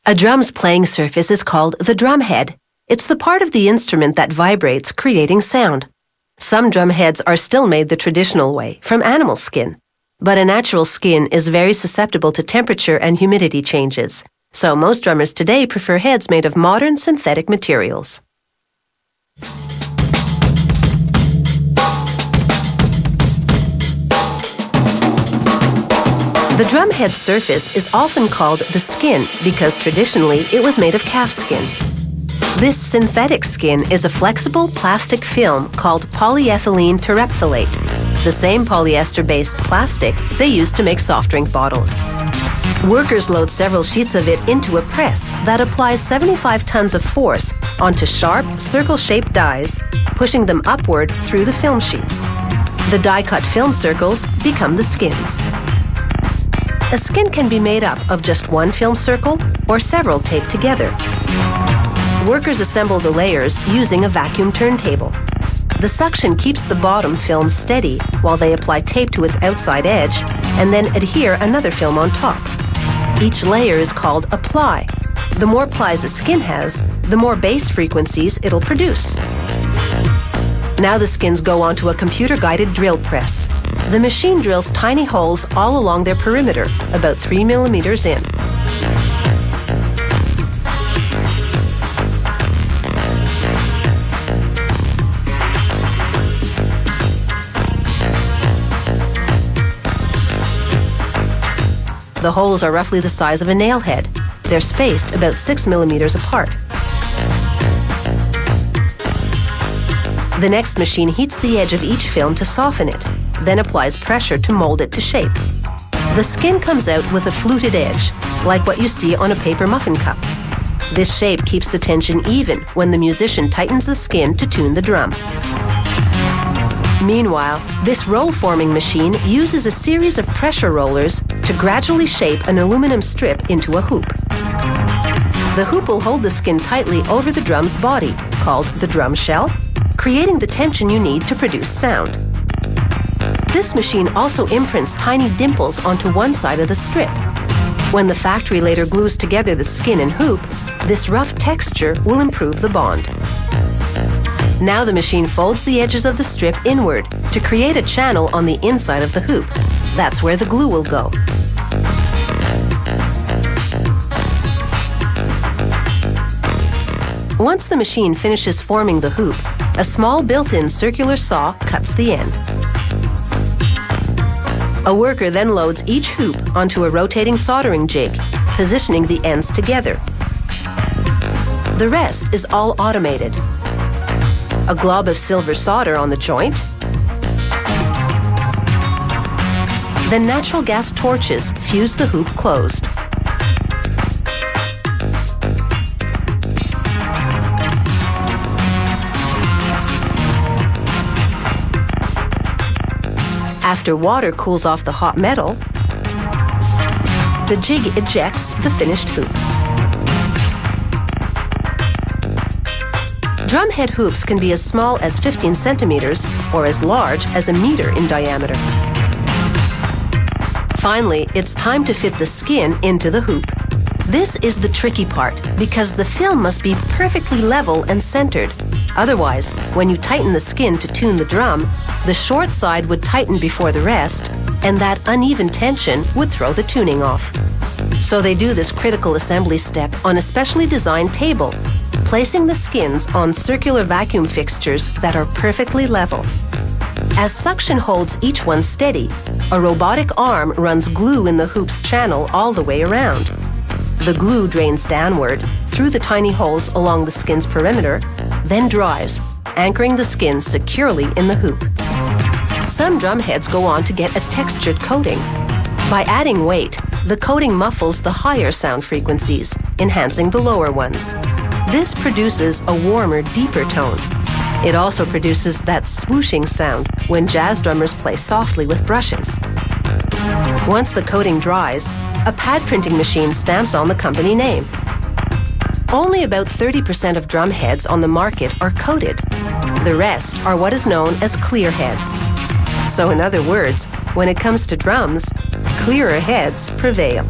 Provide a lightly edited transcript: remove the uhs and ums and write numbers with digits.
A drum's playing surface is called the drumhead. It's the part of the instrument that vibrates, creating sound. Some drumheads are still made the traditional way, from animal skin. But a natural skin is very susceptible to temperature and humidity changes, so most drummers today prefer heads made of modern synthetic materials. The drumhead surface is often called the skin because traditionally it was made of calf skin. This synthetic skin is a flexible plastic film called polyethylene terephthalate, the same polyester-based plastic they use to make soft drink bottles. Workers load several sheets of it into a press that applies 75 tons of force onto sharp, circle-shaped dies, pushing them upward through the film sheets. The die-cut film circles become the skins. A skin can be made up of just one film circle or several taped together. Workers assemble the layers using a vacuum turntable. The suction keeps the bottom film steady while they apply tape to its outside edge and then adhere another film on top. Each layer is called a ply. The more plies a skin has, the more bass frequencies it'll produce. Now the skins go onto a computer-guided drill press. The machine drills tiny holes all along their perimeter, about 3 millimeters in. The holes are roughly the size of a nail head. They're spaced about 6 millimeters apart. The next machine heats the edge of each film to soften it, then applies pressure to mold it to shape. The skin comes out with a fluted edge, like what you see on a paper muffin cup. This shape keeps the tension even when the musician tightens the skin to tune the drum. Meanwhile, this roll-forming machine uses a series of pressure rollers to gradually shape an aluminum strip into a hoop. The hoop will hold the skin tightly over the drum's body, called the drum shell, creating the tension you need to produce sound. This machine also imprints tiny dimples onto one side of the strip. When the factory later glues together the skin and hoop, this rough texture will improve the bond. Now the machine folds the edges of the strip inward to create a channel on the inside of the hoop. That's where the glue will go. Once the machine finishes forming the hoop, a small built-in circular saw cuts the end. A worker then loads each hoop onto a rotating soldering jig, positioning the ends together. The rest is all automated. A glob of silver solder on the joint, then natural gas torches fuse the hoop closed. After water cools off the hot metal, the jig ejects the finished hoop. Drumhead hoops can be as small as 15 centimeters or as large as a meter in diameter. Finally, it's time to fit the skin into the hoop. This is the tricky part because the film must be perfectly level and centered. Otherwise, when you tighten the skin to tune the drum, the short side would tighten before the rest, and that uneven tension would throw the tuning off. So they do this critical assembly step on a specially designed table, placing the skins on circular vacuum fixtures that are perfectly level. As suction holds each one steady, a robotic arm runs glue in the hoop's channel all the way around. The glue drains downward through the tiny holes along the skin's perimeter, then dries, anchoring the skin securely in the hoop. Some drumheads go on to get a textured coating. By adding weight, the coating muffles the higher sound frequencies, enhancing the lower ones. This produces a warmer, deeper tone. It also produces that swooshing sound when jazz drummers play softly with brushes. Once the coating dries, a pad printing machine stamps on the company name. Only about 30% of drum heads on the market are coated. The rest are what is known as clear heads. So in other words, when it comes to drums, clearer heads prevail.